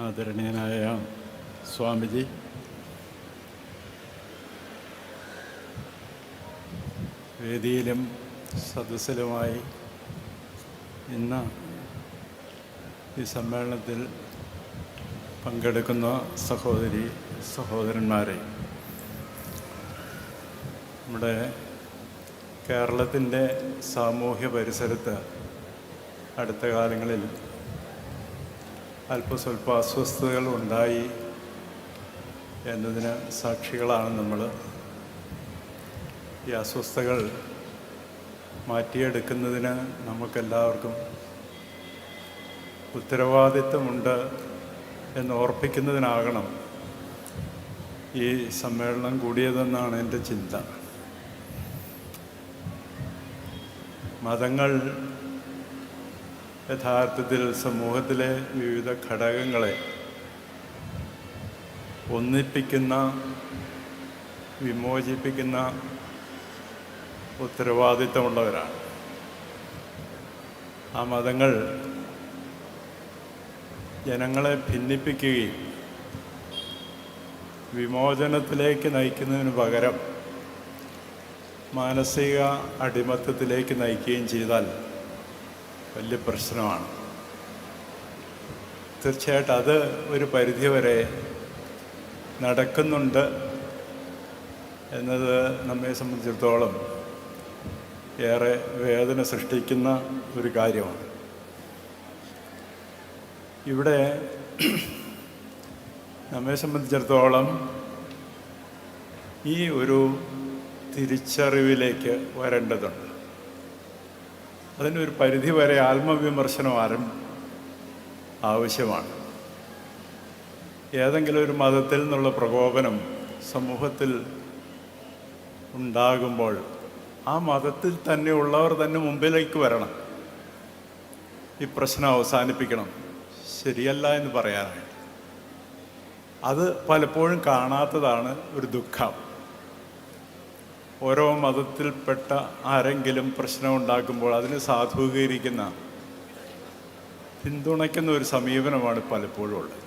ആദരണീയനായ സ്വാമിജി, വേദിയിലും സദസ്സിലുമായി ഇന്ന് ഈ സമ്മേളനത്തിൽ പങ്കെടുക്കുന്ന സഹോദരന്മാരെ, നമ്മുടെ കേരളത്തിൻ്റെ സാമൂഹ്യ പരിസരത്ത് അടുത്ത കാലങ്ങളിൽ അല്പസ്വല്പ അസ്വസ്ഥതകൾ ഉണ്ടായി എന്നതിന് സാക്ഷികളാണ് നമ്മൾ. ഈ അസ്വസ്ഥതകൾ മാറ്റിയെടുക്കുന്നതിന് നമുക്കെല്ലാവർക്കും ഉത്തരവാദിത്വമുണ്ട് എന്ന് ഓർപ്പിക്കുന്നതിനാകണം ഈ സമ്മേളനം കൂടിയതെന്നാണ് എൻ്റെ ചിന്ത. മതങ്ങൾ യഥാർത്ഥത്തിൽ സമൂഹത്തിലെ വിവിധ ഘടകങ്ങളെ ഒന്നിപ്പിക്കുന്ന, വിമോചിപ്പിക്കുന്ന ഉത്തരവാദിത്തമുള്ളവരാണ്. ആ മതങ്ങൾ ജനങ്ങളെ ഭിന്നിപ്പിക്കുകയും വിമോചനത്തിലേക്ക് നയിക്കുന്നതിന് പകരം മാനസിക അടിമത്തത്തിലേക്ക് നയിക്കുകയും ചെയ്താൽ വലിയ പ്രശ്നമാണ്. തീർച്ചയായിട്ടും അത് ഒരു പരിധിവരെ നടക്കുന്നുണ്ട് എന്നത് നമ്മെ സംബന്ധിച്ചിടത്തോളം ഏറെ വേദന സൃഷ്ടിക്കുന്ന ഒരു കാര്യമാണ്. ഇവിടെ നമ്മെ സംബന്ധിച്ചിടത്തോളം ഈ ഒരു തിരിച്ചറിവിലേക്ക് വരേണ്ടതുണ്ട്. അതിനൊരു പരിധിവരെ ആത്മവിമർശനം ആവശ്യമാണ്. ഏതെങ്കിലും ഒരു മതത്തിൽ നിന്നുള്ള പ്രകോപനം സമൂഹത്തിൽ ഉണ്ടാകുമ്പോൾ ആ മതത്തിൽ തന്നെ ഉള്ളവർ തന്നെ മുമ്പിലേക്ക് വരണം. ഈ പ്രശ്നം അവസാനിപ്പിക്കണം, ശരിയല്ല എന്ന് പറയാനായിട്ട്. അത് പലപ്പോഴും കാണാത്തതാണ് ഒരു ദുഃഖം. ഓരോ മതത്തിൽപ്പെട്ട ആരെങ്കിലും പ്രശ്നം ഉണ്ടാക്കുമ്പോൾ അതിനെ സാധൂകരിക്കുന്ന, പിന്തുണയ്ക്കുന്ന ഒരു സമീപനമാണ് പലപ്പോഴും ഉള്ളത്.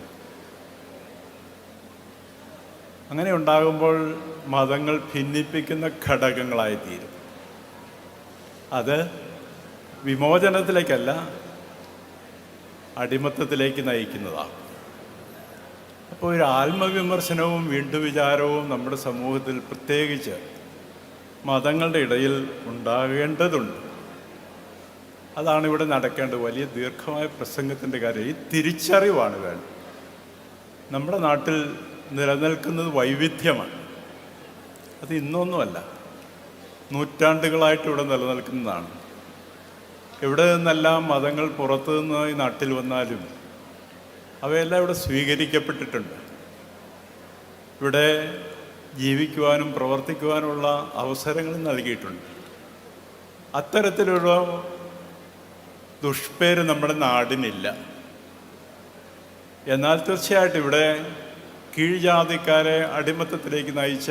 അങ്ങനെ ഉണ്ടാകുമ്പോൾ മതങ്ങൾ ഭിന്നിപ്പിക്കുന്ന ഘടകങ്ങളായിത്തീരും. അത് വിമോചനത്തിലേക്കല്ല, അടിമത്തത്തിലേക്ക് നയിക്കുന്നതാണ്. അപ്പോൾ ഒരു ആത്മവിമർശനവും വീണ്ടുവിചാരവും നമ്മുടെ സമൂഹത്തിൽ പ്രത്യേകിച്ച് മതങ്ങളുടെ ഇടയിൽ ഉണ്ടാകേണ്ടതുണ്ട്. അതാണ് ഇവിടെ നടക്കേണ്ടത്. വലിയ ദീർഘമായ പ്രസംഗത്തിൻ്റെ കാര്യം ഈ തിരിച്ചറിവാണ് വേണ്ടത്. നമ്മുടെ നാട്ടിൽ നിലനിൽക്കുന്നത് വൈവിധ്യമാണ്. അത് ഇന്നൊന്നുമല്ല, നൂറ്റാണ്ടുകളായിട്ട് ഇവിടെ നിലനിൽക്കുന്നതാണ്. എവിടെ നിന്നെല്ലാം മതങ്ങൾ പുറത്തു നിന്ന് ഈ നാട്ടിൽ വന്നാലും അവയെല്ലാം ഇവിടെ സ്വീകരിക്കപ്പെട്ടിട്ടുണ്ട്. ഇവിടെ ജീവിക്കുവാനും പ്രവർത്തിക്കുവാനുള്ള അവസരങ്ങൾ നൽകിയിട്ടുണ്ട്. അത്തരത്തിലുള്ള ദുഷ്പേര് നമ്മുടെ നാടിനില്ല. എന്നാൽ തീർച്ചയായിട്ടും ഇവിടെ കീഴ്ജാതിക്കാരെ അടിമത്തത്തിലേക്ക് നയിച്ച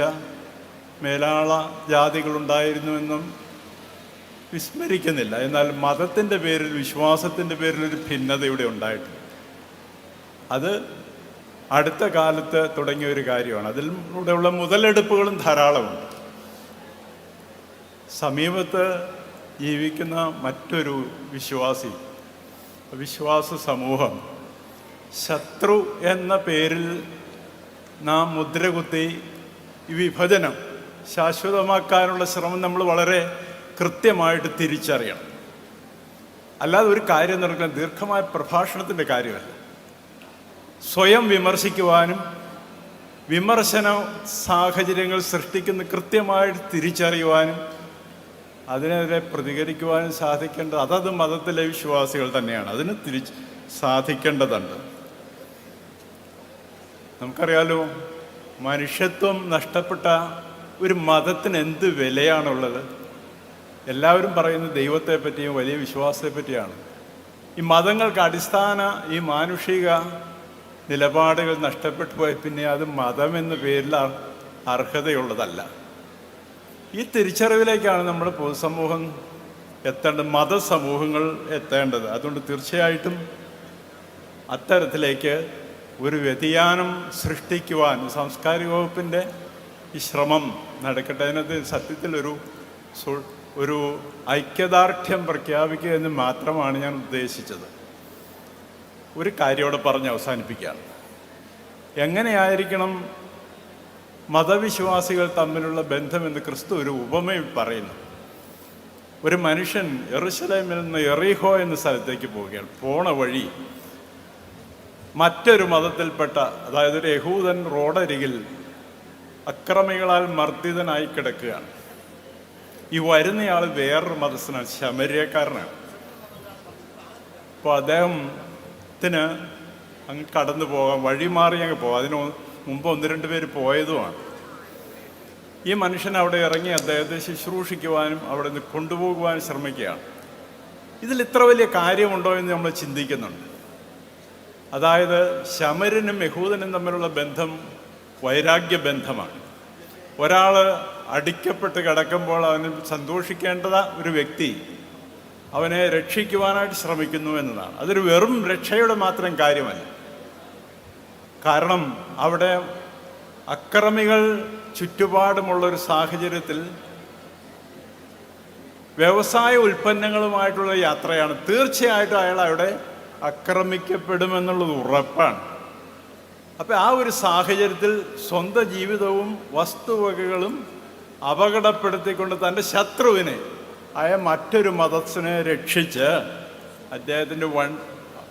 മേലാള ജാതികളുണ്ടായിരുന്നുവെന്നും വിസ്മരിക്കുന്നില്ല. എന്നാൽ മതത്തിൻ്റെ പേരിൽ, വിശ്വാസത്തിൻ്റെ പേരിലൊരു ഭിന്നത ഇവിടെ ഉണ്ടായിട്ടുണ്ട്. അത് അടുത്ത കാലത്ത് തുടങ്ങിയ ഒരു കാര്യമാണ്. അതിലൂടെയുള്ള മുതലെടുപ്പുകളും ധാരാളമുണ്ട്. സമീപത്ത് ജീവിക്കുന്ന മറ്റൊരു വിശ്വാസ സമൂഹം ശത്രു എന്ന പേരിൽ നാം മുദ്രകുത്തി ഈ വിഭജനം ശാശ്വതമാക്കാനുള്ള ശ്രമം നമ്മൾ വളരെ കൃത്യമായിട്ട് തിരിച്ചറിയണം. അല്ലാതെ ഒരു കാര്യം നടക്കുന്ന ദീർഘമായ പ്രഭാഷണത്തിൻ്റെ കാര്യമല്ല. സ്വയം വിമർശിക്കുവാനും വിമർശന സാഹചര്യങ്ങൾ സൃഷ്ടിക്കുന്ന കൃത്യമായിട്ട് തിരിച്ചറിയുവാനും അതിനെതിരെ പ്രതികരിക്കുവാനും സാധിക്കേണ്ടത് അതത് മതത്തിലെ വിശ്വാസികൾ തന്നെയാണ്. അതിന് സാധിക്കേണ്ടതുണ്ട്. നമുക്കറിയാലോ, മനുഷ്യത്വം നഷ്ടപ്പെട്ട ഒരു മതത്തിന് എന്ത് വിലയാണുള്ളത്? എല്ലാവരും പറയുന്നത് ദൈവത്തെ പറ്റിയും വലിയ വിശ്വാസത്തെ പറ്റിയാണ്. ഈ മതങ്ങൾക്ക് അടിസ്ഥാന ഈ മാനുഷിക നിലപാടുകൾ നഷ്ടപ്പെട്ടു പോയി പിന്നെ അത് മതം എന്ന പേരിൽ അർഹതയുള്ളതല്ല. ഈ തിരിച്ചറിവിലേക്കാണ് നമ്മുടെ പൊതുസമൂഹം എത്തേണ്ടത്, മതസമൂഹങ്ങൾ എത്തേണ്ടത്. അതുകൊണ്ട് തീർച്ചയായിട്ടും അത്തരത്തിലേക്ക് ഒരു വ്യതിയാനം സൃഷ്ടിക്കുവാൻ സാംസ്കാരിക വകുപ്പിൻ്റെ ഈ ശ്രമം നടക്കട്ടെ. അതിനകത്ത് സത്യത്തിൽ ഒരു ഐക്യദാർഢ്യം പ്രഖ്യാപിക്കുക എന്ന് മാത്രമാണ് ഞാൻ ഉദ്ദേശിച്ചത്. ഒരു കാര്യം അവിടെ പറഞ്ഞ് അവസാനിപ്പിക്കുകയാണ്. എങ്ങനെയായിരിക്കണം മതവിശ്വാസികൾ തമ്മിലുള്ള ബന്ധമെന്ന് ക്രിസ്തു ഒരു ഉപമയിൽ പറയുന്നു. ഒരു മനുഷ്യൻ യെരൂശലേമിൽ നിന്ന് എറീഹോ എന്ന സ്ഥലത്തേക്ക് പോവുകയാണ്. പോണ വഴി മറ്റൊരു മതത്തിൽപ്പെട്ട, അതായത് ഒരു യഹൂദൻ റോഡരികിൽ അക്രമികളാൽ മർദ്ദിതനായി കിടക്കുകയാണ്. ഈ വരുന്നയാൾ വേറൊരു മതസ്ഥനാണ്, ശമര്യക്കാരനാണ്. അപ്പോൾ അദ്ദേഹത്തിന് അങ്ങ് കടന്നു പോകാം, വഴി മാറി അങ്ങ് പോകാം. അതിന് മുമ്പ് 1-2 പേര് പോയതുമാണ്. ഈ മനുഷ്യൻ അവിടെ ഇറങ്ങി അദ്ദേഹത്തെ ശുശ്രൂഷിക്കുവാനും അവിടെ നിന്ന് കൊണ്ടുപോകുവാനും ശ്രമിക്കുകയാണ്. ഇതിൽ ഇത്ര വലിയ കാര്യമുണ്ടോ എന്ന് നമ്മൾ ചിന്തിക്കുന്നുണ്ട്. അതായത് ശമര്യനും യഹൂദനും തമ്മിലുള്ള ബന്ധം വൈരാഗ്യ ബന്ധമാണ്. ഒരാൾ അടിക്കപ്പെട്ട് കിടക്കുമ്പോൾ അവന് സന്തോഷിക്കേണ്ടത ഒരു വ്യക്തി അവനെ രക്ഷിക്കുവാനായിട്ട് ശ്രമിക്കുന്നു എന്നതാണ്. അതൊരു വെറും രക്ഷയുടെ മാത്രം കാര്യമല്ല. കാരണം അവിടെ അക്രമികൾ ചുറ്റുപാടുമുള്ളൊരു സാഹചര്യത്തിൽ വ്യവസായ ഉൽപ്പന്നങ്ങളുമായിട്ടുള്ള യാത്രയാണ്. തീർച്ചയായിട്ടും അയാൾ അവിടെ ആക്രമിക്കപ്പെടുമെന്നുള്ളത് ഉറപ്പാണ്. അപ്പം ആ ഒരു സാഹചര്യത്തിൽ സ്വന്തം ജീവിതവും വസ്തുവകകളും അപകടപ്പെടുത്തിക്കൊണ്ട് തൻ്റെ ശത്രുവിനെ മറ്റൊരു മതസ്ഥനെ രക്ഷിച്ച് അദ്ദേഹത്തിൻ്റെ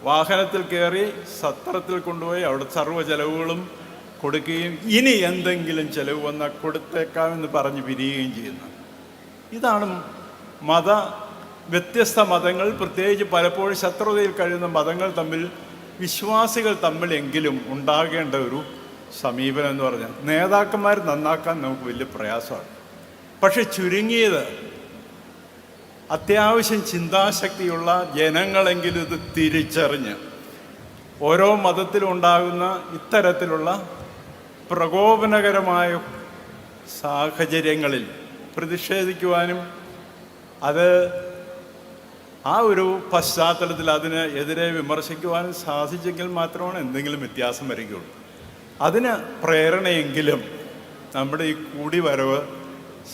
വാഹനത്തിൽ കയറി സത്രത്തിൽ കൊണ്ടുപോയി അവിടെ സർവ്വ ചെലവുകളും കൊടുക്കുകയും ഇനി എന്തെങ്കിലും ചെലവ് വന്നാൽ കൊടുത്തേക്കാമെന്ന് പറഞ്ഞ് പിരിയുകയും ചെയ്യുന്നു. ഇതാണ് വ്യത്യസ്ത മതങ്ങൾ, പ്രത്യേകിച്ച് പലപ്പോഴും ശത്രുതയിൽ കഴിയുന്ന മതങ്ങൾ തമ്മിൽ, വിശ്വാസികൾ തമ്മിലെങ്കിലും ഉണ്ടാകേണ്ട ഒരു സമീപനം എന്ന് പറഞ്ഞാൽ, നേതാക്കന്മാർ നന്നാക്കാൻ നമുക്ക് വലിയ പ്രയാസമാണ്. പക്ഷെ ചുരുങ്ങിയത് അത്യാവശ്യം ചിന്താശക്തിയുള്ള ജനങ്ങളെങ്കിലും ഇത് തിരിച്ചറിഞ്ഞ് ഓരോ മതത്തിലുണ്ടാകുന്ന ഇത്തരത്തിലുള്ള പ്രകോപനകരമായ സാഹചര്യങ്ങളിൽ പ്രതിഷേധിക്കുവാനും അത് ആ ഒരു പശ്ചാത്തലത്തിൽ അതിന് എതിരെ വിമർശിക്കുവാനും സാധിച്ചെങ്കിൽ മാത്രമാണ് എന്തെങ്കിലും വ്യത്യാസം വരികയുള്ളൂ. അതിന് പ്രേരണയെങ്കിലും നമ്മുടെ ഈ കൂടിവരവ്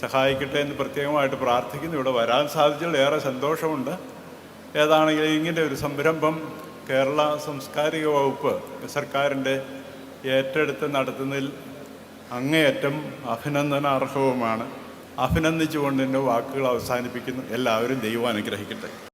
സഹായിക്കട്ടെ എന്ന് പ്രത്യേകമായിട്ട് പ്രാർത്ഥിക്കുന്നു. ഇവിടെ വരാൻ സാധിച്ചതിൽ ഏറെ സന്തോഷമുണ്ട്. ഏതാണെങ്കിലും ഇങ്ങനെ ഒരു സംരംഭം കേരള സാംസ്കാരിക വകുപ്പ് സർക്കാരിൻ്റെ ഏറ്റെടുത്ത് നടത്തുന്നതിൽ അങ്ങേയറ്റം അഭിനന്ദനാർഹവുമാണ്. അഭിനന്ദിച്ചുകൊണ്ട് എൻ്റെ വാക്കുകൾ അവസാനിപ്പിക്കുന്നു. എല്ലാവരും ദൈവം അനുഗ്രഹിക്കട്ടെ.